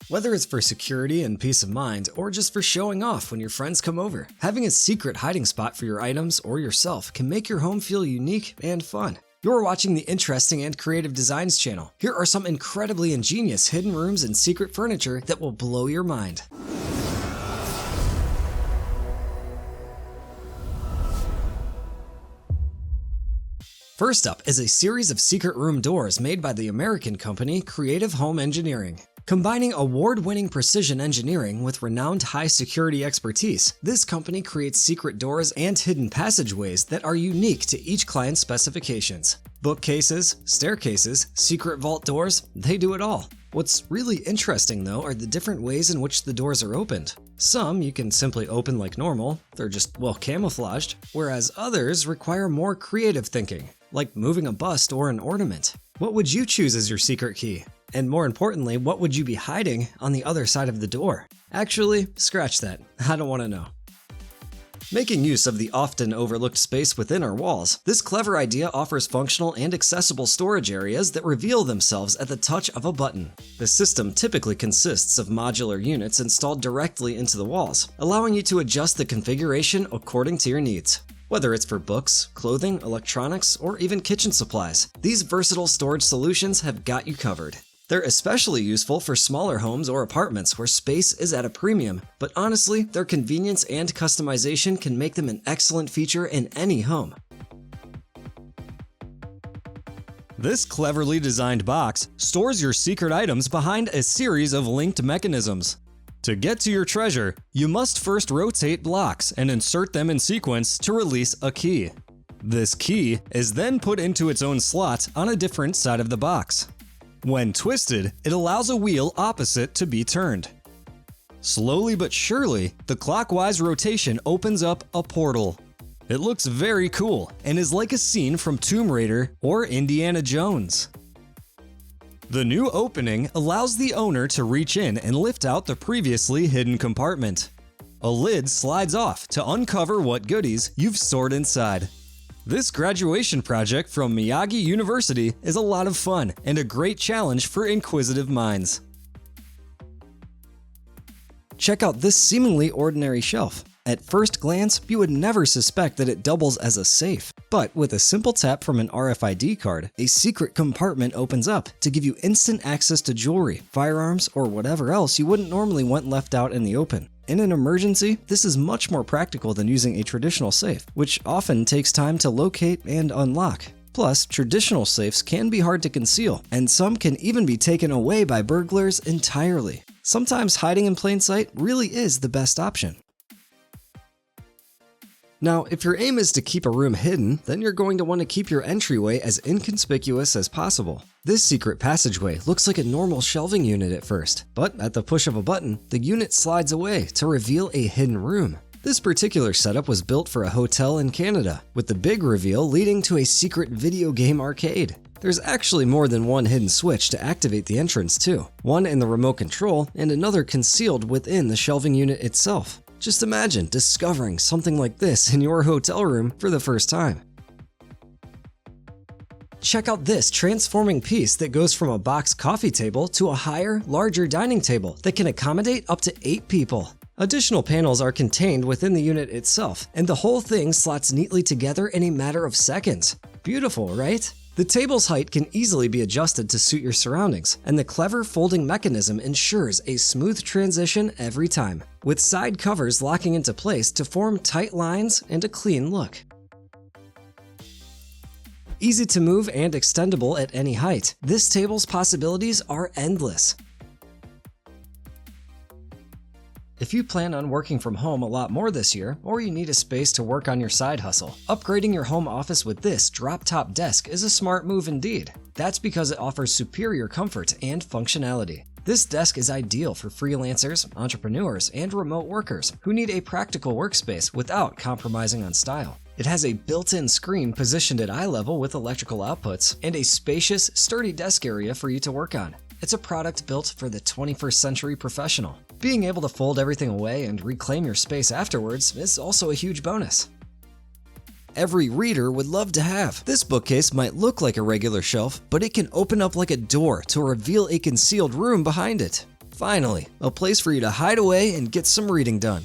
Whether it's for security and peace of mind, or just for showing off when your friends come over, having a secret hiding spot for your items or yourself can make your home feel unique and fun. You're watching the Interesting and Creative Designs channel. Here are some incredibly ingenious hidden rooms and secret furniture that will blow your mind. First up is a series of secret room doors made by the American company Creative Home Engineering. Combining award-winning precision engineering with renowned high-security expertise, this company creates secret doors and hidden passageways that are unique to each client's specifications. Bookcases, staircases, secret vault doors, they do it all. What's really interesting though are the different ways in which the doors are opened. Some you can simply open like normal, they're just well camouflaged, whereas others require more creative thinking, like moving a bust or an ornament. What would you choose as your secret key? And more importantly, what would you be hiding on the other side of the door? Actually, scratch that. I don't want to know. Making use of the often overlooked space within our walls, this clever idea offers functional and accessible storage areas that reveal themselves at the touch of a button. The system typically consists of modular units installed directly into the walls, allowing you to adjust the configuration according to your needs. Whether it's for books, clothing, electronics, or even kitchen supplies, these versatile storage solutions have got you covered. They're especially useful for smaller homes or apartments where space is at a premium, but honestly, their convenience and customization can make them an excellent feature in any home. This cleverly designed box stores your secret items behind a series of linked mechanisms. To get to your treasure, you must first rotate blocks and insert them in sequence to release a key. This key is then put into its own slot on a different side of the box. When twisted, it allows a wheel opposite to be turned. Slowly but surely, the clockwise rotation opens up a portal. It looks very cool and is like a scene from Tomb Raider or Indiana Jones. The new opening allows the owner to reach in and lift out the previously hidden compartment. A lid slides off to uncover what goodies you've stored inside. This graduation project from Miyagi University is a lot of fun and a great challenge for inquisitive minds. Check out this seemingly ordinary shelf. At first glance, you would never suspect that it doubles as a safe. But with a simple tap from an RFID card, a secret compartment opens up to give you instant access to jewelry, firearms, or whatever else you wouldn't normally want left out in the open. In an emergency, this is much more practical than using a traditional safe, which often takes time to locate and unlock. Plus, traditional safes can be hard to conceal, and some can even be taken away by burglars entirely. Sometimes hiding in plain sight really is the best option. Now, if your aim is to keep a room hidden, then you're going to want to keep your entryway as inconspicuous as possible. This secret passageway looks like a normal shelving unit at first, but at the push of a button, the unit slides away to reveal a hidden room. This particular setup was built for a hotel in Canada, with the big reveal leading to a secret video game arcade. There's actually more than one hidden switch to activate the entrance too, one in the remote control and another concealed within the shelving unit itself. Just imagine discovering something like this in your hotel room for the first time. Check out this transforming piece that goes from a box coffee table to a higher, larger dining table that can accommodate up to 8 people. Additional panels are contained within the unit itself, and the whole thing slots neatly together in a matter of seconds. Beautiful, right? The table's height can easily be adjusted to suit your surroundings, and the clever folding mechanism ensures a smooth transition every time, with side covers locking into place to form tight lines and a clean look. Easy to move and extendable at any height, this table's possibilities are endless. If you plan on working from home a lot more this year, or you need a space to work on your side hustle, upgrading your home office with this DropTop desk is a smart move indeed. That's because it offers superior comfort and functionality. This desk is ideal for freelancers, entrepreneurs, and remote workers who need a practical workspace without compromising on style. It has a built-in screen positioned at eye level with electrical outputs, and a spacious, sturdy desk area for you to work on. It's a product built for the 21st century professional. Being able to fold everything away and reclaim your space afterwards is also a huge bonus. Every reader would love to have. This bookcase might look like a regular shelf, but it can open up like a door to reveal a concealed room behind it. Finally, a place for you to hide away and get some reading done.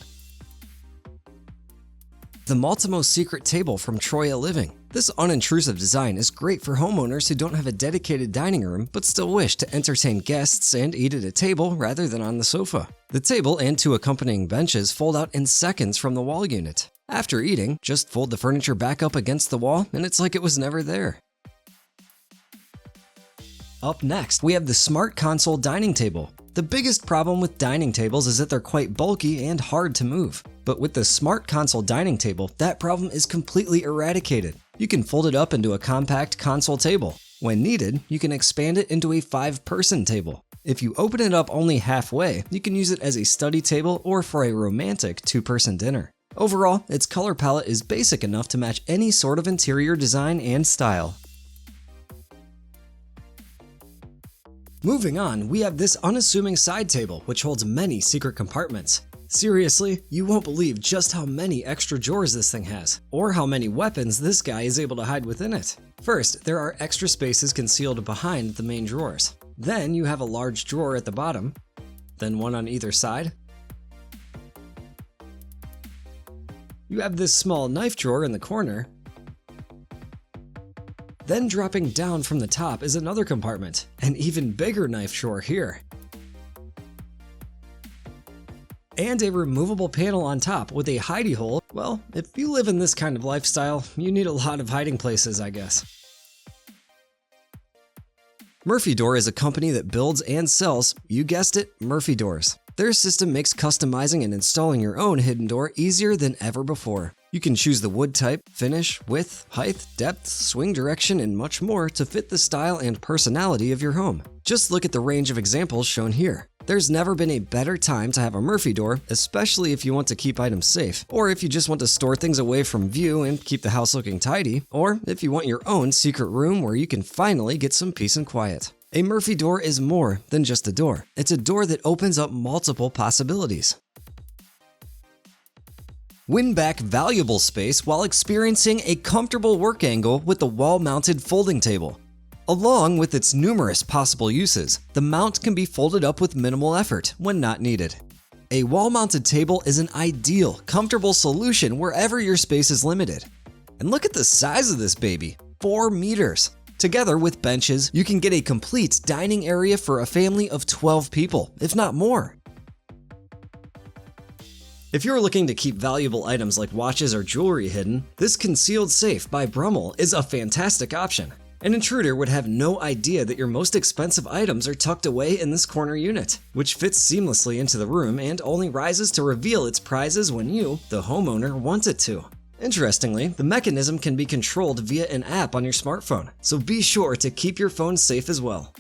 The Multimo secret table from Troya Living. This unintrusive design is great for homeowners who don't have a dedicated dining room but still wish to entertain guests and eat at a table rather than on the sofa. The table and 2 accompanying benches fold out in seconds from the wall unit. After eating, just fold the furniture back up against the wall and it's like it was never there. Up next, we have the Smart Console Dining Table. The biggest problem with dining tables is that they're quite bulky and hard to move. But with the Smart Console Dining Table, that problem is completely eradicated. You can fold it up into a compact console table. When needed, you can expand it into a 5-person table. If you open it up only halfway, you can use it as a study table or for a romantic 2-person dinner. Overall, its color palette is basic enough to match any sort of interior design and style. Moving on, we have this unassuming side table, which holds many secret compartments. Seriously, you won't believe just how many extra drawers this thing has, or how many weapons this guy is able to hide within it. First, there are extra spaces concealed behind the main drawers. Then you have a large drawer at the bottom, then one on either side. You have this small knife drawer in the corner. Then dropping down from the top is another compartment, an even bigger knife drawer here. And a removable panel on top with a hidey hole. Well, if you live in this kind of lifestyle, you need a lot of hiding places, I guess. Murphy Door is a company that builds and sells, you guessed it, Murphy doors. Their system makes customizing and installing your own hidden door easier than ever before. You can choose the wood type, finish, width, height, depth, swing direction, and much more to fit the style and personality of your home. Just look at the range of examples shown here. There's never been a better time to have a Murphy door, especially if you want to keep items safe, or if you just want to store things away from view and keep the house looking tidy, or if you want your own secret room where you can finally get some peace and quiet. A Murphy door is more than just a door. It's a door that opens up multiple possibilities. Win back valuable space while experiencing a comfortable work angle with the wall-mounted folding table. Along with its numerous possible uses, the mount can be folded up with minimal effort when not needed. A wall-mounted table is an ideal, comfortable solution wherever your space is limited. And look at the size of this baby, 4 meters. Together with benches, you can get a complete dining area for a family of 12 people, if not more. If you're looking to keep valuable items like watches or jewelry hidden, this concealed safe by Brummel is a fantastic option. An intruder would have no idea that your most expensive items are tucked away in this corner unit, which fits seamlessly into the room and only rises to reveal its prizes when you, the homeowner, want it to. Interestingly, the mechanism can be controlled via an app on your smartphone, so be sure to keep your phone safe as well.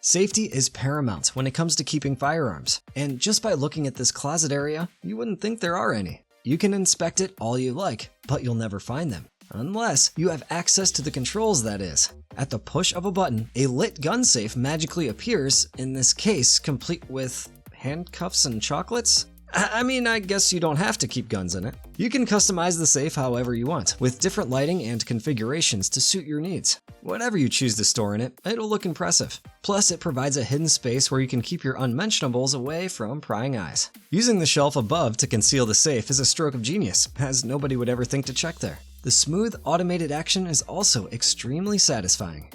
Safety is paramount when it comes to keeping firearms, and just by looking at this closet area, you wouldn't think there are any. You can inspect it all you like, but you'll never find them. Unless you have access to the controls, that is. At the push of a button, a lit gun safe magically appears, in this case complete with handcuffs and chocolates? I guess you don't have to keep guns in it. You can customize the safe however you want, with different lighting and configurations to suit your needs. Whatever you choose to store in it, it'll look impressive. Plus, it provides a hidden space where you can keep your unmentionables away from prying eyes. Using the shelf above to conceal the safe is a stroke of genius, as nobody would ever think to check there. The smooth, automated action is also extremely satisfying.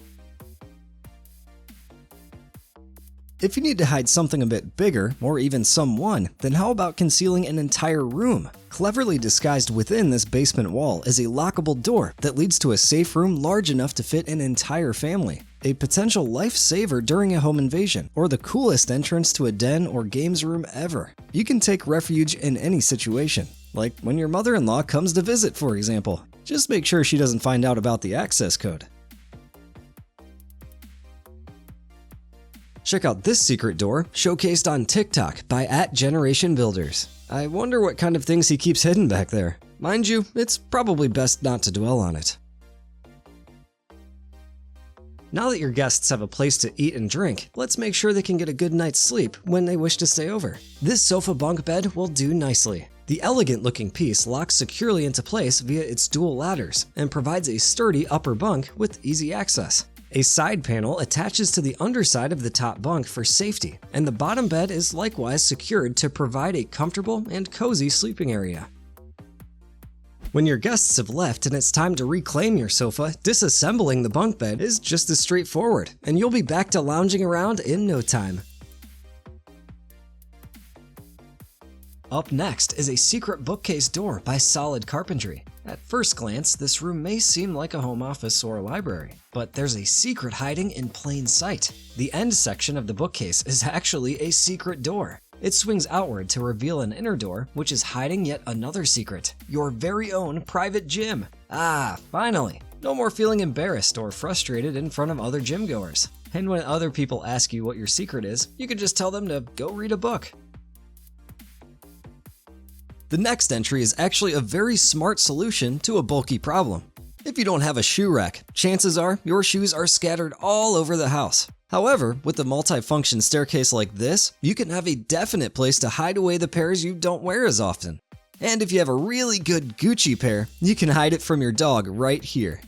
If you need to hide something a bit bigger, or even someone, then how about concealing an entire room? Cleverly disguised within this basement wall is a lockable door that leads to a safe room large enough to fit an entire family. A potential lifesaver during a home invasion, or the coolest entrance to a den or games room ever. You can take refuge in any situation, like when your mother-in-law comes to visit, for example. Just make sure she doesn't find out about the access code. Check out this secret door, showcased on TikTok by @GenerationBuilders. I wonder what kind of things he keeps hidden back there. Mind you, it's probably best not to dwell on it. Now that your guests have a place to eat and drink, let's make sure they can get a good night's sleep when they wish to stay over. This sofa bunk bed will do nicely. The elegant-looking piece locks securely into place via its dual ladders and provides a sturdy upper bunk with easy access. A side panel attaches to the underside of the top bunk for safety, and the bottom bed is likewise secured to provide a comfortable and cozy sleeping area. When your guests have left and it's time to reclaim your sofa, disassembling the bunk bed is just as straightforward, and you'll be back to lounging around in no time. Up next is a secret bookcase door by Solid Carpentry. At first glance, this room may seem like a home office or a library, but there's a secret hiding in plain sight. The end section of the bookcase is actually a secret door. It swings outward to reveal an inner door, which is hiding yet another secret, your very own private gym. Ah, finally! No more feeling embarrassed or frustrated in front of other gym goers. And when other people ask you what your secret is, you can just tell them to go read a book. The next entry is actually a very smart solution to a bulky problem. If you don't have a shoe rack, chances are your shoes are scattered all over the house. However, with a multifunction staircase like this, you can have a definite place to hide away the pairs you don't wear as often. And if you have a really good Gucci pair, you can hide it from your dog right here.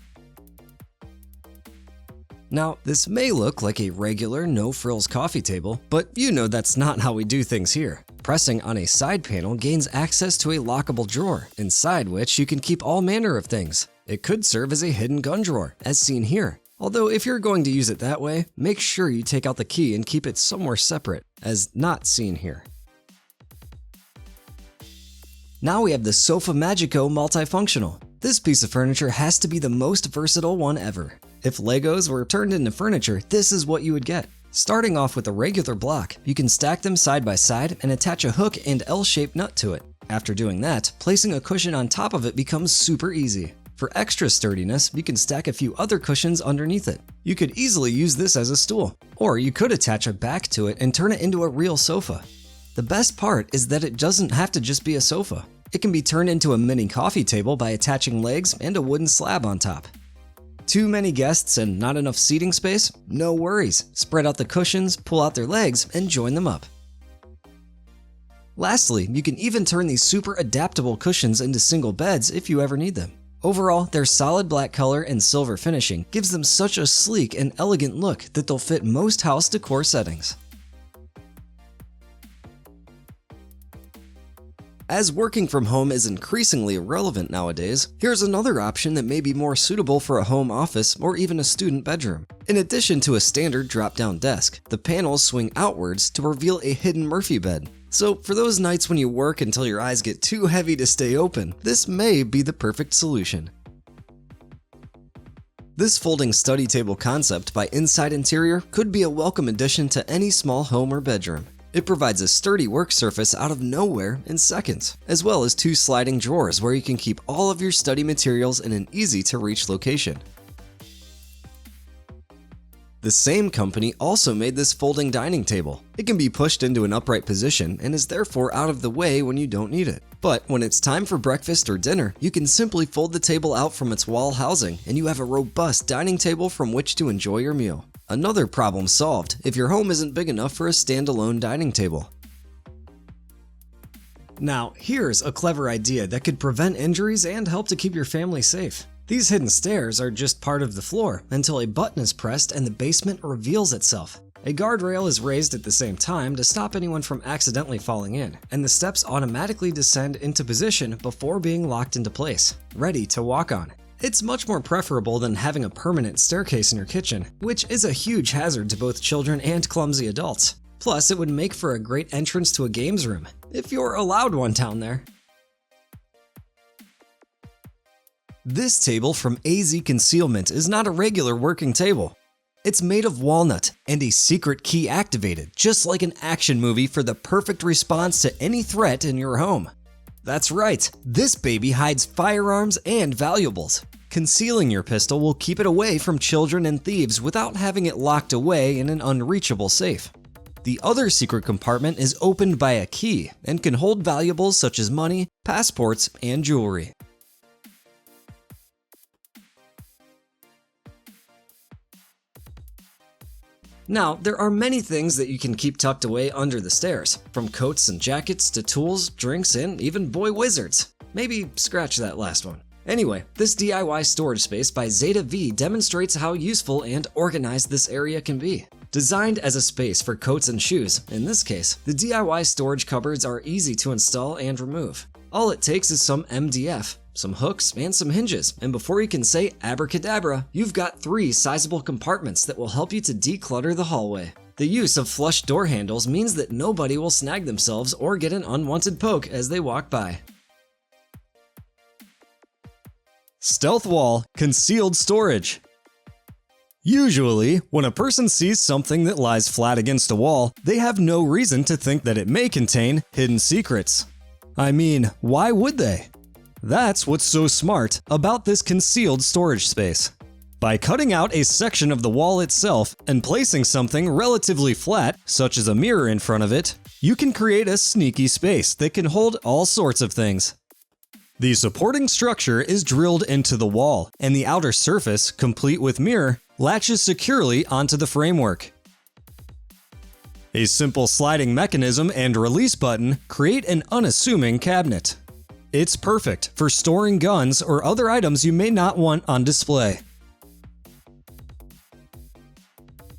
Now, this may look like a regular no-frills coffee table, but you know that's not how we do things here. Pressing on a side panel gains access to a lockable drawer, inside which you can keep all manner of things. It could serve as a hidden gun drawer, as seen here. Although if you're going to use it that way, make sure you take out the key and keep it somewhere separate, as not seen here. Now we have the Sofa Magico Multifunctional. This piece of furniture has to be the most versatile one ever. If Legos were turned into furniture, this is what you would get. Starting off with a regular block, you can stack them side by side and attach a hook and L-shaped nut to it. After doing that, placing a cushion on top of it becomes super easy. For extra sturdiness, you can stack a few other cushions underneath it. You could easily use this as a stool, or you could attach a back to it and turn it into a real sofa. The best part is that it doesn't have to just be a sofa. It can be turned into a mini coffee table by attaching legs and a wooden slab on top. Too many guests and not enough seating space? No worries. Spread out the cushions, pull out their legs, and join them up. Lastly, you can even turn these super adaptable cushions into single beds if you ever need them. Overall, their solid black color and silver finishing gives them such a sleek and elegant look that they'll fit most house decor settings. As working from home is increasingly relevant nowadays, here's another option that may be more suitable for a home office or even a student bedroom. In addition to a standard drop-down desk, the panels swing outwards to reveal a hidden Murphy bed. So for those nights when you work until your eyes get too heavy to stay open, this may be the perfect solution. This folding study table concept by Inside Interior could be a welcome addition to any small home or bedroom. It provides a sturdy work surface out of nowhere in seconds, as well as 2 sliding drawers where you can keep all of your study materials in an easy-to-reach location. The same company also made this folding dining table. It can be pushed into an upright position and is therefore out of the way when you don't need it. But when it's time for breakfast or dinner, you can simply fold the table out from its wall housing and you have a robust dining table from which to enjoy your meal. Another problem solved if your home isn't big enough for a standalone dining table. Now, here's a clever idea that could prevent injuries and help to keep your family safe. These hidden stairs are just part of the floor until a button is pressed and the basement reveals itself. A guardrail is raised at the same time to stop anyone from accidentally falling in, and the steps automatically descend into position before being locked into place, ready to walk on. It's much more preferable than having a permanent staircase in your kitchen, which is a huge hazard to both children and clumsy adults. Plus, it would make for a great entrance to a games room, if you're allowed one down there. This table from AZ Concealment is not a regular working table. It's made of walnut and a secret key activated, just like an action movie for the perfect response to any threat in your home. That's right, this baby hides firearms and valuables. Concealing your pistol will keep it away from children and thieves without having it locked away in an unreachable safe. The other secret compartment is opened by a key and can hold valuables such as money, passports, and jewelry. Now, there are many things that you can keep tucked away under the stairs, from coats and jackets to tools, drinks, and even boy wizards. Maybe scratch that last one. Anyway, this DIY storage space by Zeta V demonstrates how useful and organized this area can be. Designed as a space for coats and shoes, in this case, the DIY storage cupboards are easy to install and remove. All it takes is some MDF, some hooks, and some hinges, and before you can say abracadabra, you've got 3 sizable compartments that will help you to declutter the hallway. The use of flush door handles means that nobody will snag themselves or get an unwanted poke as they walk by. Stealth wall, concealed storage. Usually, when a person sees something that lies flat against a wall, they have no reason to think that it may contain hidden secrets. I mean, why would they? That's what's so smart about this concealed storage space. By cutting out a section of the wall itself and placing something relatively flat, such as a mirror in front of it, you can create a sneaky space that can hold all sorts of things. The supporting structure is drilled into the wall, and the outer surface, complete with mirror, latches securely onto the framework. A simple sliding mechanism and release button create an unassuming cabinet. It's perfect for storing guns or other items you may not want on display.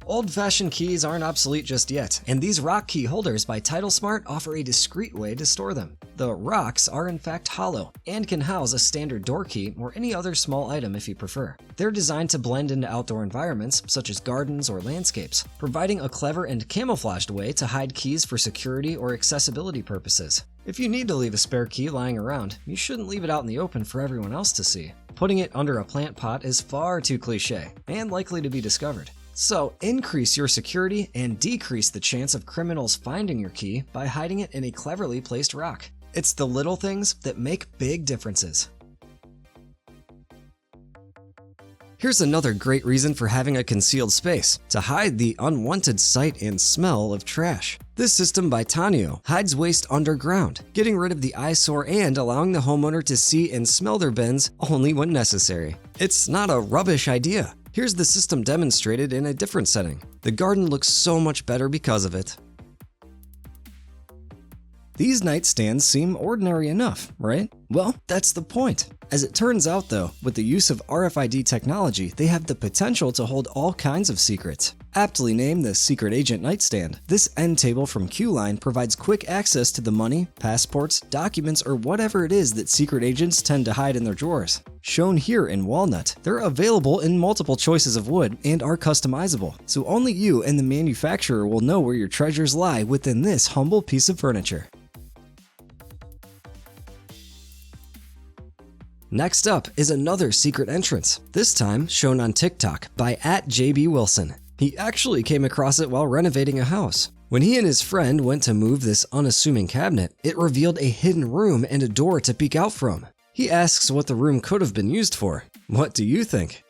Old-fashioned keys aren't obsolete just yet, and these rock key holders by TitleSmart offer a discreet way to store them. The rocks are in fact hollow and can house a standard door key or any other small item if you prefer. They're designed to blend into outdoor environments such as gardens or landscapes, providing a clever and camouflaged way to hide keys for security or accessibility purposes. If you need to leave a spare key lying around, you shouldn't leave it out in the open for everyone else to see. Putting it under a plant pot is far too cliché and likely to be discovered. So increase your security and decrease the chance of criminals finding your key by hiding it in a cleverly placed rock. It's the little things that make big differences. Here's another great reason for having a concealed space: to hide the unwanted sight and smell of trash. This system by Tanio hides waste underground, getting rid of the eyesore and allowing the homeowner to see and smell their bins only when necessary. It's not a rubbish idea. Here's the system demonstrated in a different setting. The garden looks so much better because of it. These nightstands seem ordinary enough, right? Well, that's the point. As it turns out though, with the use of RFID technology, they have the potential to hold all kinds of secrets. Aptly named the Secret Agent Nightstand, this end table from QLine provides quick access to the money, passports, documents, or whatever it is that secret agents tend to hide in their drawers. Shown here in walnut, they're available in multiple choices of wood and are customizable, so only you and the manufacturer will know where your treasures lie within this humble piece of furniture. Next up is another secret entrance, this time shown on TikTok by @JBWilson. He actually came across it while renovating a house. When he and his friend went to move this unassuming cabinet, it revealed a hidden room and a door to peek out from. He asks what the room could have been used for. What do you think?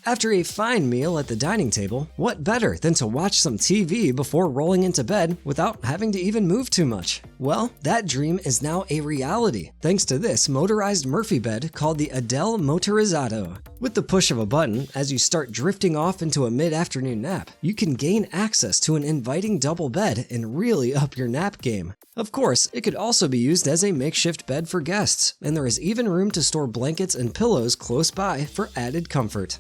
After a fine meal at the dining table, what better than to watch some TV before rolling into bed without having to even move too much? Well, that dream is now a reality thanks to this motorized Murphy bed called the Adele Motorizzato. With the push of a button, as you start drifting off into a mid-afternoon nap, you can gain access to an inviting double bed and really up your nap game. Of course, it could also be used as a makeshift bed for guests, and there is even room to store blankets and pillows close by for added comfort.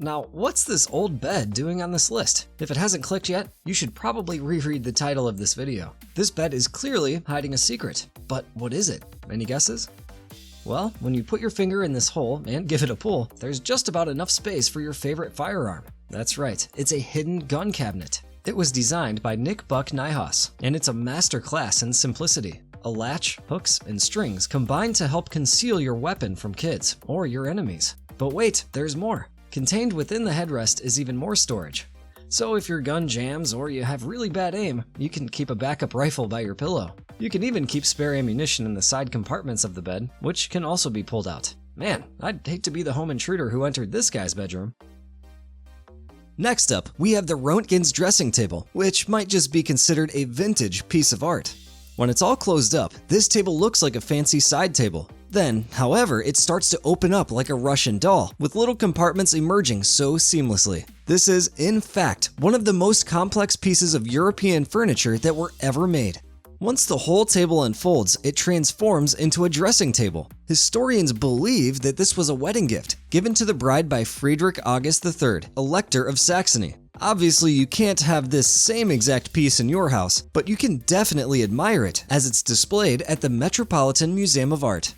Now, what's this old bed doing on this list? If it hasn't clicked yet, you should probably reread the title of this video. This bed is clearly hiding a secret, but what is it? Any guesses? Well, when you put your finger in this hole and give it a pull, there's just about enough space for your favorite firearm. That's right, it's a hidden gun cabinet. It was designed by Nick Buck Nyhaus, and it's a masterclass in simplicity. A latch, hooks, and strings combine to help conceal your weapon from kids or your enemies. But wait, there's more. Contained within the headrest is even more storage. So if your gun jams or you have really bad aim, you can keep a backup rifle by your pillow. You can even keep spare ammunition in the side compartments of the bed, which can also be pulled out. Man, I'd hate to be the home intruder who entered this guy's bedroom. Next up, we have the Roentgen's dressing table, which might just be considered a vintage piece of art. When it's all closed up, this table looks like a fancy side table. Then, however, it starts to open up like a Russian doll, with little compartments emerging so seamlessly. This is, in fact, one of the most complex pieces of European furniture that were ever made. Once the whole table unfolds, it transforms into a dressing table. Historians believe that this was a wedding gift given to the bride by Friedrich August III, Elector of Saxony. Obviously, you can't have this same exact piece in your house, but you can definitely admire it as it's displayed at the Metropolitan Museum of Art.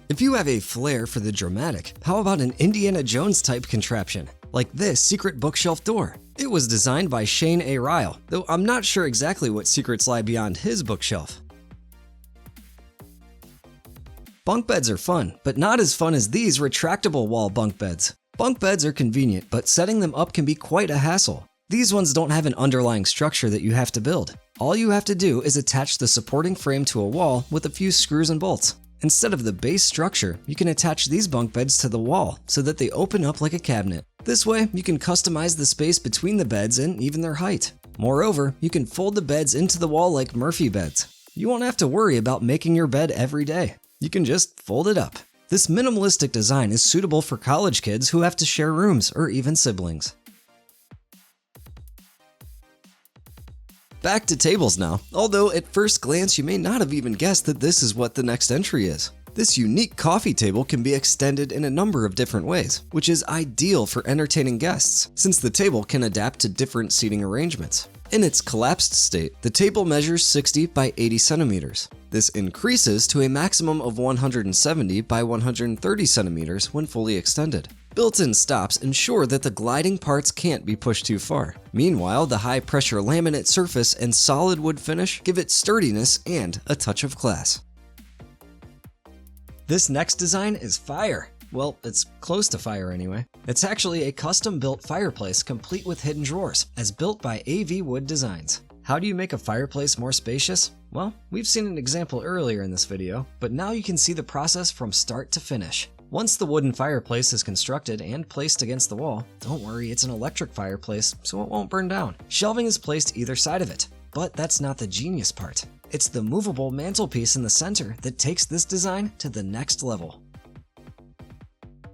If you have a flair for the dramatic, how about an Indiana Jones type contraption, like this secret bookshelf door? It was designed by Shane A. Ryle, though I'm not sure exactly what secrets lie beyond his bookshelf. Bunk beds are fun, but not as fun as these retractable wall bunk beds. Bunk beds are convenient, but setting them up can be quite a hassle. These ones don't have an underlying structure that you have to build. All you have to do is attach the supporting frame to a wall with a few screws and bolts. Instead of the base structure, you can attach these bunk beds to the wall so that they open up like a cabinet. This way, you can customize the space between the beds and even their height. Moreover, you can fold the beds into the wall like Murphy beds. You won't have to worry about making your bed every day. You can just fold it up. This minimalistic design is suitable for college kids who have to share rooms or even siblings. Back to tables now, although at first glance you may not have even guessed that this is what the next entry is. This unique coffee table can be extended in a number of different ways, which is ideal for entertaining guests, since the table can adapt to different seating arrangements. In its collapsed state, the table measures 60 by 80 centimeters. This increases to a maximum of 170 by 130 centimeters when fully extended. Built-in stops ensure that the gliding parts can't be pushed too far. Meanwhile, the high-pressure laminate surface and solid wood finish give it sturdiness and a touch of class. This next design is fire. Well, it's close to fire anyway. It's actually a custom-built fireplace complete with hidden drawers, as built by AV Wood Designs. How do you make a fireplace more spacious? Well, we've seen an example earlier in this video, but now you can see the process from start to finish. Once the wooden fireplace is constructed and placed against the wall, don't worry, it's an electric fireplace, so it won't burn down. Shelving is placed either side of it, but that's not the genius part. It's the movable mantelpiece in the center that takes this design to the next level.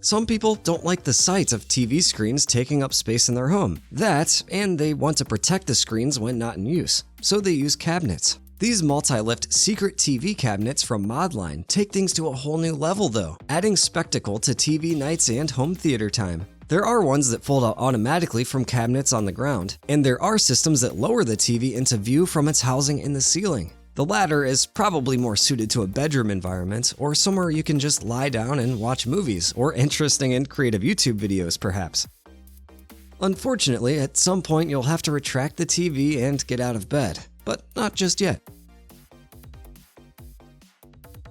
Some people don't like the sight of TV screens taking up space in their home. That, and they want to protect the screens when not in use, so they use cabinets. These multi-lift secret TV cabinets from Modline take things to a whole new level though, adding spectacle to TV nights and home theater time. There are ones that fold out automatically from cabinets on the ground, and there are systems that lower the TV into view from its housing in the ceiling. The latter is probably more suited to a bedroom environment or somewhere you can just lie down and watch movies or interesting and creative YouTube videos perhaps. Unfortunately, at some point you'll have to retract the TV and get out of bed, but not just yet.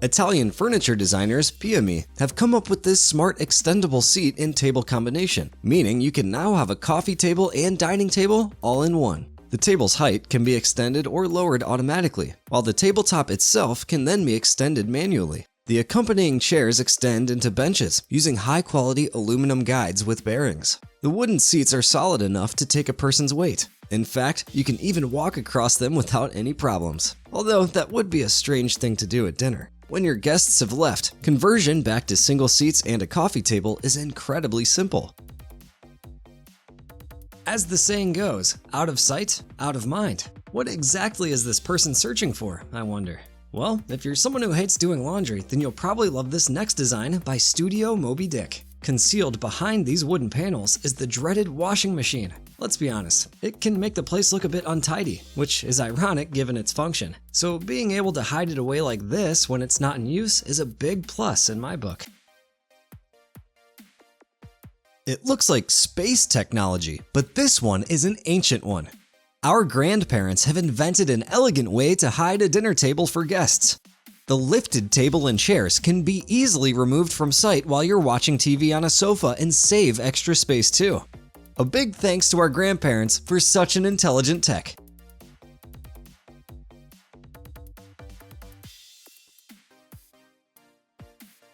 Italian furniture designers, Piami, have come up with this smart extendable seat and table combination, meaning you can now have a coffee table and dining table all in one. The table's height can be extended or lowered automatically, while the tabletop itself can then be extended manually. The accompanying chairs extend into benches using high-quality aluminum guides with bearings. The wooden seats are solid enough to take a person's weight. In fact, you can even walk across them without any problems. Although that would be a strange thing to do at dinner. When your guests have left, conversion back to single seats and a coffee table is incredibly simple. As the saying goes, out of sight, out of mind. What exactly is this person searching for, I wonder? Well, if you're someone who hates doing laundry, then you'll probably love this next design by Studio Moby Dick. Concealed behind these wooden panels is the dreaded washing machine. Let's be honest, it can make the place look a bit untidy, which is ironic given its function. So being able to hide it away like this when it's not in use is a big plus in my book. It looks like space technology, but this one is an ancient one. Our grandparents have invented an elegant way to hide a dinner table for guests. The lifted table and chairs can be easily removed from sight while you're watching TV on a sofa and save extra space too. A big thanks to our grandparents for such an intelligent tech.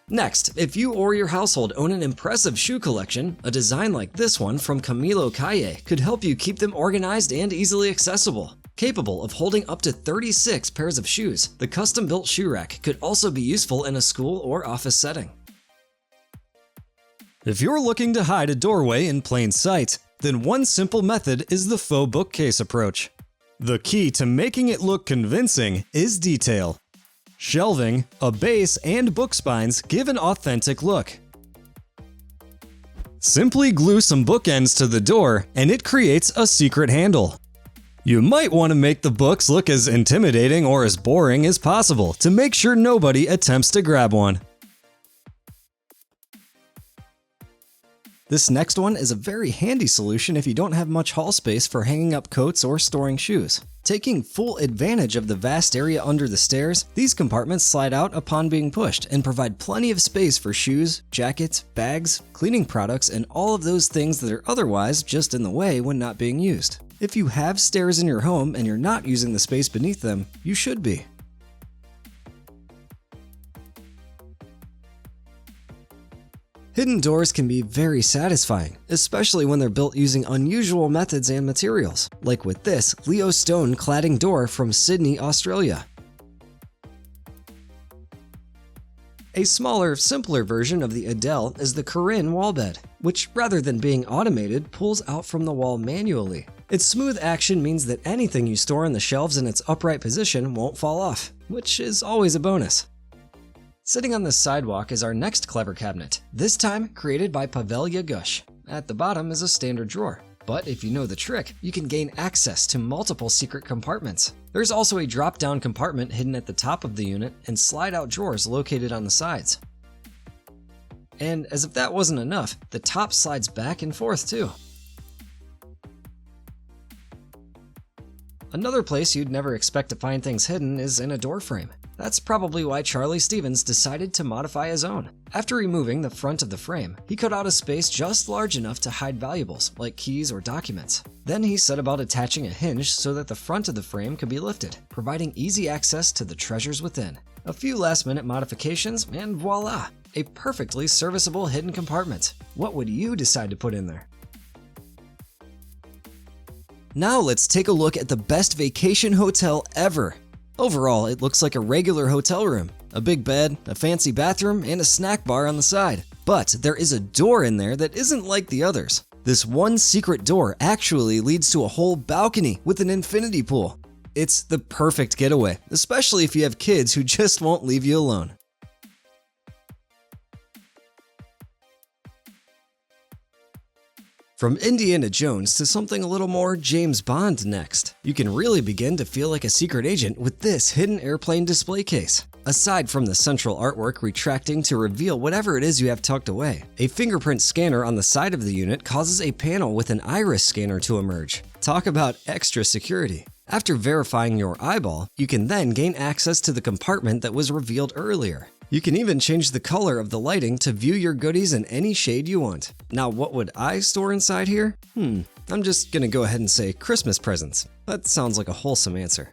Next, if you or your household own an impressive shoe collection, a design like this one from Camilo Calle could help you keep them organized and easily accessible. Capable of holding up to 36 pairs of shoes, the custom-built shoe rack could also be useful in a school or office setting. If you're looking to hide a doorway in plain sight, Then one simple method is the faux bookcase approach. The key to making it look convincing is detail. Shelving, a base, and book spines give an authentic look. Simply glue some bookends to the door and it creates a secret handle. You might want to make the books look as intimidating or as boring as possible to make sure nobody attempts to grab one. This next one is a very handy solution if you don't have much hall space for hanging up coats or storing shoes. Taking full advantage of the vast area under the stairs, these compartments slide out upon being pushed and provide plenty of space for shoes, jackets, bags, cleaning products, and all of those things that are otherwise just in the way when not being used. If you have stairs in your home and you're not using the space beneath them, you should be. Hidden doors can be very satisfying, especially when they're built using unusual methods and materials, like with this Leo stone cladding door from Sydney, Australia. A smaller, simpler version of the Adele is the Corinne wall bed, which rather than being automated, pulls out from the wall manually. Its smooth action means that anything you store on the shelves in its upright position won't fall off, which is always a bonus. Sitting on the sidewalk is our next clever cabinet, this time created by Pavel Lyagush. At the bottom is a standard drawer, but if you know the trick, you can gain access to multiple secret compartments. There's also a drop-down compartment hidden at the top of the unit and slide-out drawers located on the sides. And as if that wasn't enough, the top slides back and forth too. Another place you'd never expect to find things hidden is in a door frame. That's probably why Charlie Stevens decided to modify his own. After removing the front of the frame, he cut out a space just large enough to hide valuables, like keys or documents. Then he set about attaching a hinge so that the front of the frame could be lifted, providing easy access to the treasures within. A few last-minute modifications, and voila! A perfectly serviceable hidden compartment. What would you decide to put in there? Now let's take a look at the best vacation hotel ever. Overall, it looks like a regular hotel room. A big bed, a fancy bathroom, and a snack bar on the side. But there is a door in there that isn't like the others. This one secret door actually leads to a whole balcony with an infinity pool. It's the perfect getaway, especially if you have kids who just won't leave you alone. From Indiana Jones to something a little more James Bond next. You can really begin to feel like a secret agent with this hidden airplane display case. Aside from the central artwork retracting to reveal whatever it is you have tucked away, a fingerprint scanner on the side of the unit causes a panel with an iris scanner to emerge. Talk about extra security. After verifying your eyeball, you can then gain access to the compartment that was revealed earlier. You can even change the color of the lighting to view your goodies in any shade you want. Now, what would I store inside here? I'm just gonna go ahead and say Christmas presents. That sounds like a wholesome answer.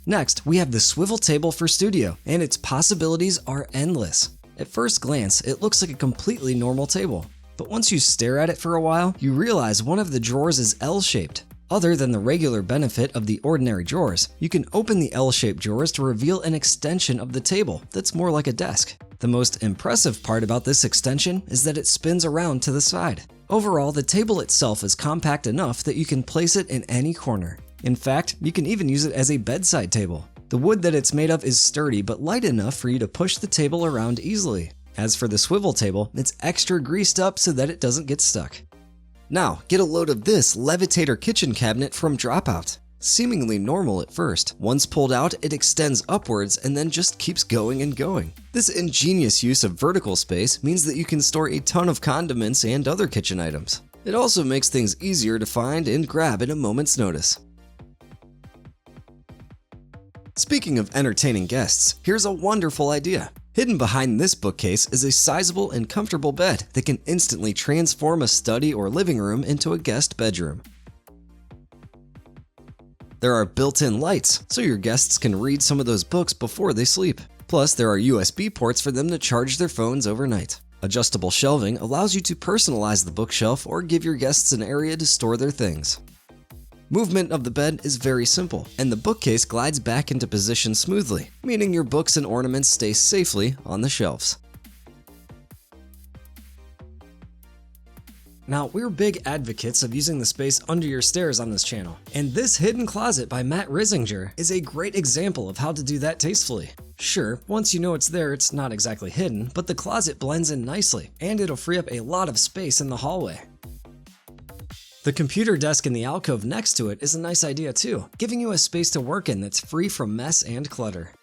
Next, we have the swivel table for studio, and its possibilities are endless. At first glance, it looks like a completely normal table. But once you stare at it for a while, you realize one of the drawers is L-shaped. Other than the regular benefit of the ordinary drawers, you can open the L-shaped drawers to reveal an extension of the table that's more like a desk. The most impressive part about this extension is that it spins around to the side. Overall, the table itself is compact enough that you can place it in any corner. In fact, you can even use it as a bedside table. The wood that it's made of is sturdy but light enough for you to push the table around easily. As for the swivel table, it's extra greased up so that it doesn't get stuck. Now, get a load of this Levitator kitchen cabinet from Dropout. Seemingly normal at first, once pulled out, it extends upwards and then just keeps going and going. This ingenious use of vertical space means that you can store a ton of condiments and other kitchen items. It also makes things easier to find and grab at a moment's notice. Speaking of entertaining guests, here's a wonderful idea. Hidden behind this bookcase is a sizable and comfortable bed that can instantly transform a study or living room into a guest bedroom. There are built-in lights, so your guests can read some of those books before they sleep. Plus, there are USB ports for them to charge their phones overnight. Adjustable shelving allows you to personalize the bookshelf or give your guests an area to store their things. Movement of the bed is very simple, and the bookcase glides back into position smoothly, meaning your books and ornaments stay safely on the shelves. Now, we're big advocates of using the space under your stairs on this channel, and this hidden closet by Matt Risinger is a great example of how to do that tastefully. Sure, once you know it's there, it's not exactly hidden, but the closet blends in nicely, and it'll free up a lot of space in the hallway. The computer desk in the alcove next to it is a nice idea too, giving you a space to work in that's free from mess and clutter.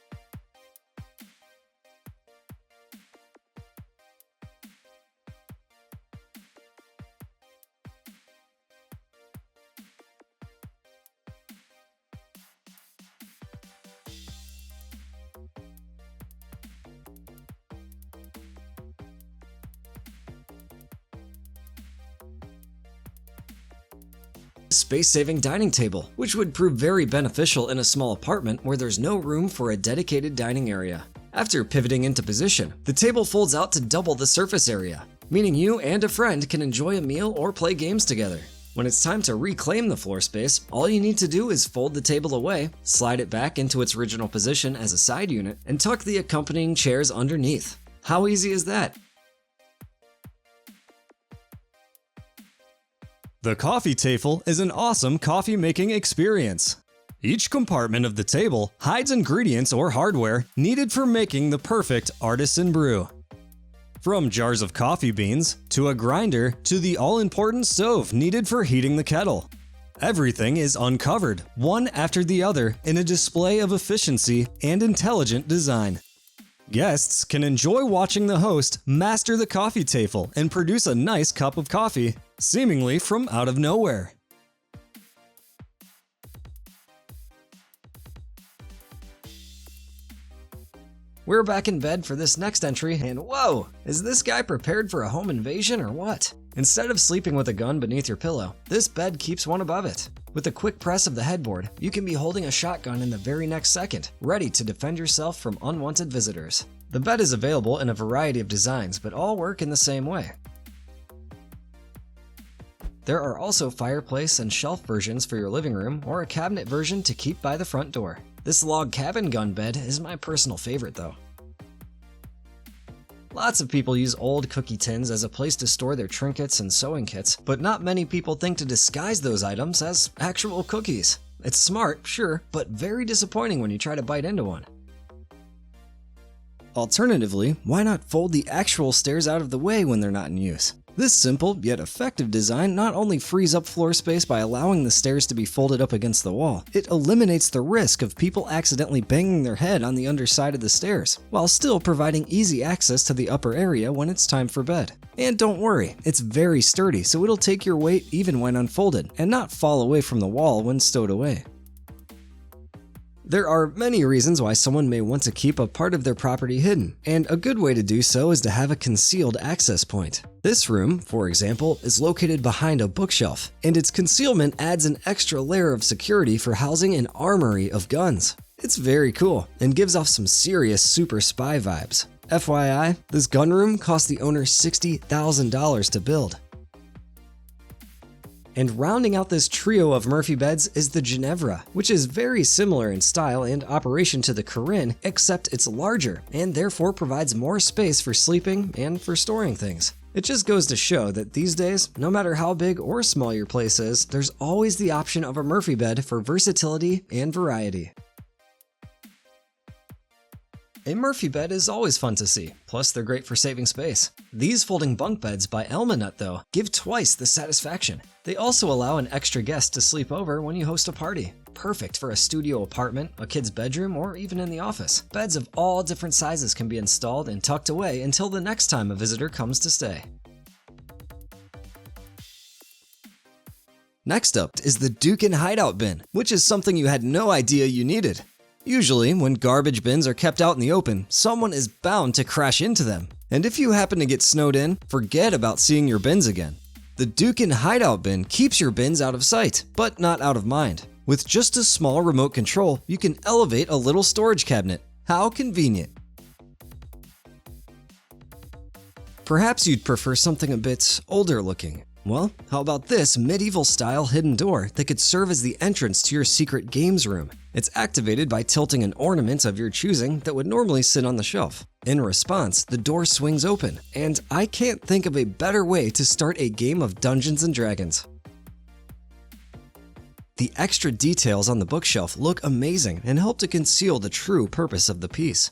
Space-saving dining table, which would prove very beneficial in a small apartment where there's no room for a dedicated dining area. After pivoting into position, the table folds out to double the surface area, meaning you and a friend can enjoy a meal or play games together. When it's time to reclaim the floor space, all you need to do is fold the table away, slide it back into its original position as a side unit, and tuck the accompanying chairs underneath. How easy is that? The coffee table is an awesome coffee making experience. Each compartment of the table hides ingredients or hardware needed for making the perfect artisan brew. From jars of coffee beans, to a grinder, to the all-important stove needed for heating the kettle. Everything is uncovered, one after the other, in a display of efficiency and intelligent design. Guests can enjoy watching the host master the coffee table and produce a nice cup of coffee, seemingly from out of nowhere. We're back in bed for this next entry, and whoa! Is this guy prepared for a home invasion or what? Instead of sleeping with a gun beneath your pillow, this bed keeps one above it. With a quick press of the headboard, you can be holding a shotgun in the very next second, ready to defend yourself from unwanted visitors. The bed is available in a variety of designs, but all work in the same way. There are also fireplace and shelf versions for your living room, or a cabinet version to keep by the front door. This log cabin gun bed is my personal favorite though. Lots of people use old cookie tins as a place to store their trinkets and sewing kits, but not many people think to disguise those items as actual cookies. It's smart, sure, but very disappointing when you try to bite into one. Alternatively, why not fold the actual stairs out of the way when they're not in use? This simple yet effective design not only frees up floor space by allowing the stairs to be folded up against the wall, it eliminates the risk of people accidentally banging their head on the underside of the stairs, while still providing easy access to the upper area when it's time for bed. And don't worry, it's very sturdy, so it'll take your weight even when unfolded, and not fall away from the wall when stowed away. There are many reasons why someone may want to keep a part of their property hidden, and a good way to do so is to have a concealed access point. This room, for example, is located behind a bookshelf, and its concealment adds an extra layer of security for housing an armory of guns. It's very cool, and gives off some serious super spy vibes. FYI, this gun room cost the owner $60,000 to build. And rounding out this trio of Murphy beds is the Ginevra, which is very similar in style and operation to the Corinne, except it's larger, and therefore provides more space for sleeping and for storing things. It just goes to show that these days, no matter how big or small your place is, there's always the option of a Murphy bed for versatility and variety. A Murphy bed is always fun to see, plus they're great for saving space. These folding bunk beds by Elmanut, though, give twice the satisfaction. They also allow an extra guest to sleep over when you host a party. Perfect for a studio apartment, a kid's bedroom, or even in the office. Beds of all different sizes can be installed and tucked away until the next time a visitor comes to stay. Next up is the Dukin Hideout Bin, which is something you had no idea you needed. Usually, when garbage bins are kept out in the open, someone is bound to crash into them. And if you happen to get snowed in, forget about seeing your bins again. The Dukin Hideout Bin keeps your bins out of sight, but not out of mind. With just a small remote control, you can elevate a little storage cabinet. How convenient. Perhaps you'd prefer something a bit older looking. Well, how about this medieval-style hidden door that could serve as the entrance to your secret games room? It's activated by tilting an ornament of your choosing that would normally sit on the shelf. In response, the door swings open, and I can't think of a better way to start a game of Dungeons & Dragons. The extra details on the bookshelf look amazing and help to conceal the true purpose of the piece.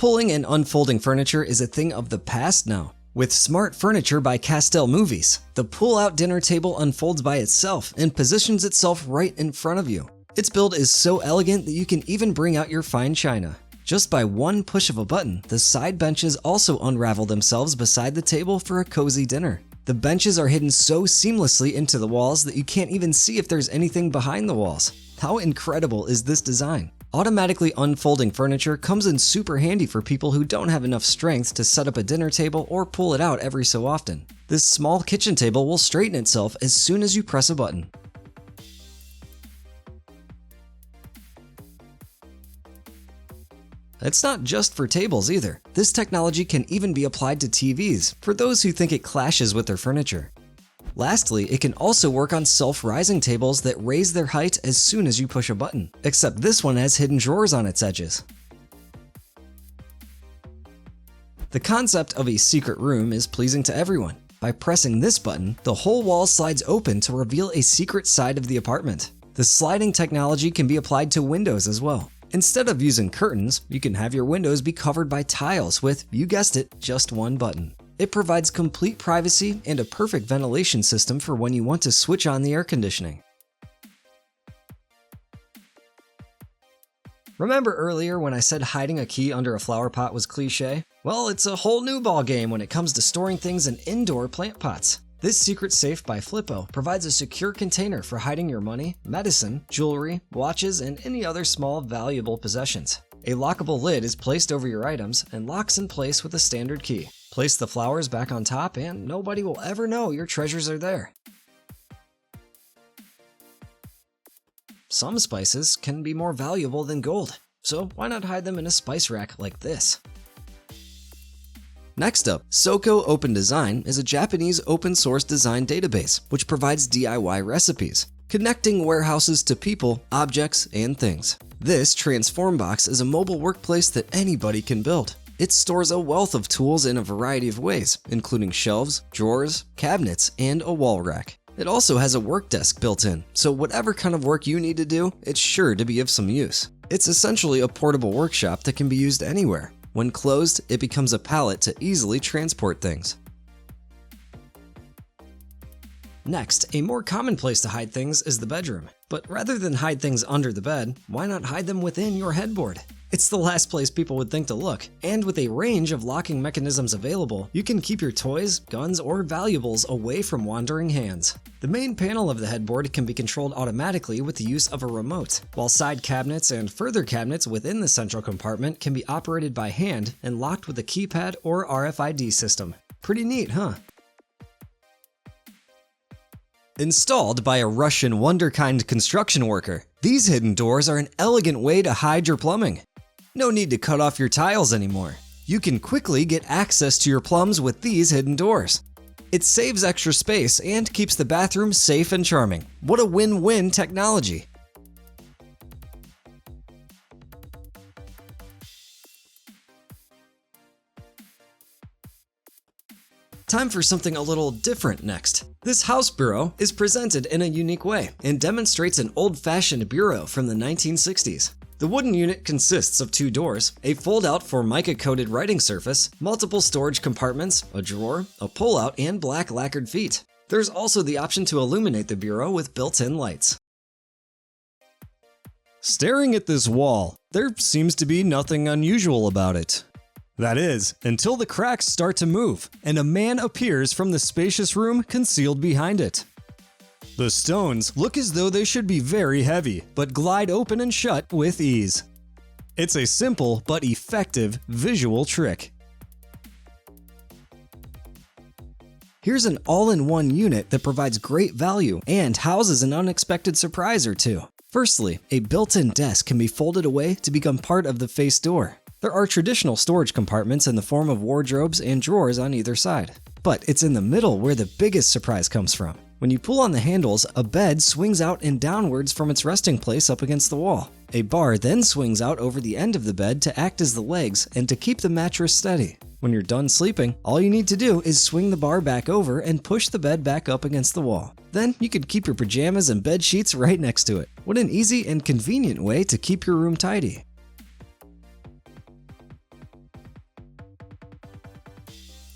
Pulling and unfolding furniture is a thing of the past now. With smart furniture by Castel Movies, the pull-out dinner table unfolds by itself and positions itself right in front of you. Its build is so elegant that you can even bring out your fine china. Just by one push of a button, the side benches also unravel themselves beside the table for a cozy dinner. The benches are hidden so seamlessly into the walls that you can't even see if there's anything behind the walls. How incredible is this design? Automatically unfolding furniture comes in super handy for people who don't have enough strength to set up a dinner table or pull it out every so often. This small kitchen table will straighten itself as soon as you press a button. It's not just for tables either. This technology can even be applied to TVs for those who think it clashes with their furniture. Lastly, it can also work on self-rising tables that raise their height as soon as you push a button, except this one has hidden drawers on its edges. The concept of a secret room is pleasing to everyone. By pressing this button, the whole wall slides open to reveal a secret side of the apartment. The sliding technology can be applied to windows as well. Instead of using curtains, you can have your windows be covered by tiles with, you guessed it, just one button. It provides complete privacy and a perfect ventilation system for when you want to switch on the air conditioning. Remember earlier when I said hiding a key under a flower pot was cliche? Well, it's a whole new ballgame when it comes to storing things in indoor plant pots. This secret safe by Flippo provides a secure container for hiding your money, medicine, jewelry, watches, and any other small valuable possessions. A lockable lid is placed over your items and locks in place with a standard key. Place the flowers back on top and nobody will ever know your treasures are there. Some spices can be more valuable than gold, so why not hide them in a spice rack like this? Next up, Soko Open Design is a Japanese open source design database which provides DIY recipes, connecting warehouses to people, objects, and things. This Transform Box is a mobile workplace that anybody can build. It stores a wealth of tools in a variety of ways, including shelves, drawers, cabinets, and a wall rack. It also has a work desk built in, so whatever kind of work you need to do, it's sure to be of some use. It's essentially a portable workshop that can be used anywhere. When closed, it becomes a pallet to easily transport things. Next, a more common place to hide things is the bedroom. But rather than hide things under the bed, why not hide them within your headboard? It's the last place people would think to look, and with a range of locking mechanisms available, you can keep your toys, guns, or valuables away from wandering hands. The main panel of the headboard can be controlled automatically with the use of a remote, while side cabinets and further cabinets within the central compartment can be operated by hand and locked with a keypad or RFID system. Pretty neat, huh? Installed by a Russian wunderkind construction worker, these hidden doors are an elegant way to hide your plumbing. No need to cut off your tiles anymore. You can quickly get access to your plumbs with these hidden doors. It saves extra space and keeps the bathroom safe and charming. What a win-win technology! Time for something a little different next. This house bureau is presented in a unique way and demonstrates an old-fashioned bureau from the 1960s. The wooden unit consists of two doors, a fold-out Formica-coated writing surface, multiple storage compartments, a drawer, a pull-out, and black lacquered feet. There's also the option to illuminate the bureau with built-in lights. Staring at this wall, there seems to be nothing unusual about it. That is, until the cracks start to move, and a man appears from the spacious room concealed behind it. The stones look as though they should be very heavy, but glide open and shut with ease. It's a simple but effective visual trick. Here's an all-in-one unit that provides great value and houses an unexpected surprise or two. Firstly, a built-in desk can be folded away to become part of the face door. There are traditional storage compartments in the form of wardrobes and drawers on either side. But it's in the middle where the biggest surprise comes from. When you pull on the handles, a bed swings out and downwards from its resting place up against the wall. A bar then swings out over the end of the bed to act as the legs and to keep the mattress steady. When you're done sleeping, all you need to do is swing the bar back over and push the bed back up against the wall. Then you can keep your pajamas and bed sheets right next to it. What an easy and convenient way to keep your room tidy.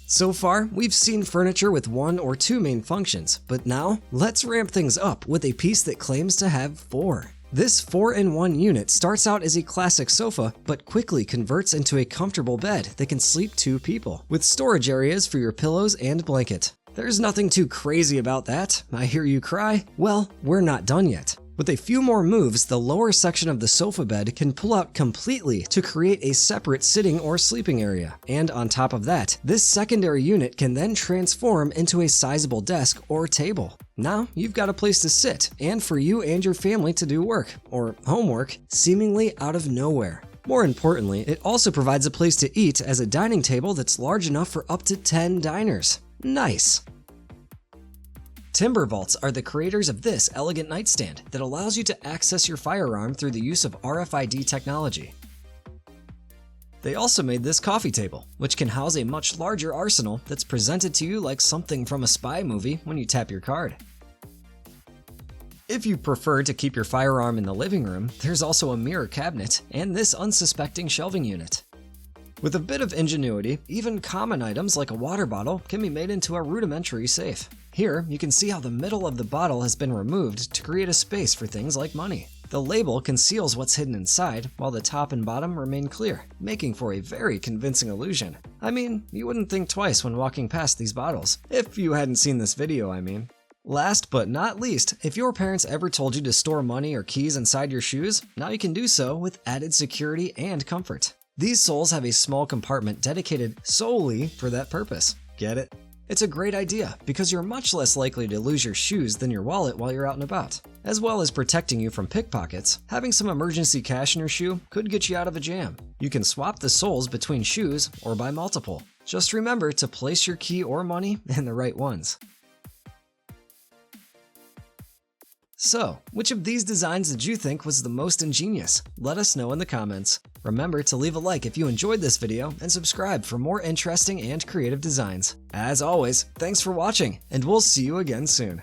So far, we've seen furniture with one or two main functions, but now let's ramp things up with a piece that claims to have 4. This 4-in-1 unit starts out as a classic sofa, but quickly converts into a comfortable bed that can sleep 2 people, with storage areas for your pillows and blanket. There's nothing too crazy about that, I hear you cry. Well, we're not done yet. With a few more moves, the lower section of the sofa bed can pull out completely to create a separate sitting or sleeping area. And on top of that, this secondary unit can then transform into a sizable desk or table. Now you've got a place to sit, and for you and your family to do work, or homework, seemingly out of nowhere. More importantly, it also provides a place to eat as a dining table that's large enough for up to 10 diners. Nice! Timber Vaults are the creators of this elegant nightstand that allows you to access your firearm through the use of RFID technology. They also made this coffee table, which can house a much larger arsenal that's presented to you like something from a spy movie when you tap your card. If you prefer to keep your firearm in the living room, there's also a mirror cabinet and this unsuspecting shelving unit. With a bit of ingenuity, even common items like a water bottle can be made into a rudimentary safe. Here, you can see how the middle of the bottle has been removed to create a space for things like money. The label conceals what's hidden inside, while the top and bottom remain clear, making for a very convincing illusion. I mean, you wouldn't think twice when walking past these bottles. If you hadn't seen this video, I mean. Last but not least, if your parents ever told you to store money or keys inside your shoes, now you can do so with added security and comfort. These soles have a small compartment dedicated solely for that purpose. Get it? It's a great idea because you're much less likely to lose your shoes than your wallet while you're out and about. As well as protecting you from pickpockets, having some emergency cash in your shoe could get you out of a jam. You can swap the soles between shoes or buy multiple. Just remember to place your key or money in the right ones. So, which of these designs did you think was the most ingenious? Let us know in the comments. Remember to leave a like if you enjoyed this video and subscribe for more interesting and creative designs. As always, thanks for watching, and we'll see you again soon.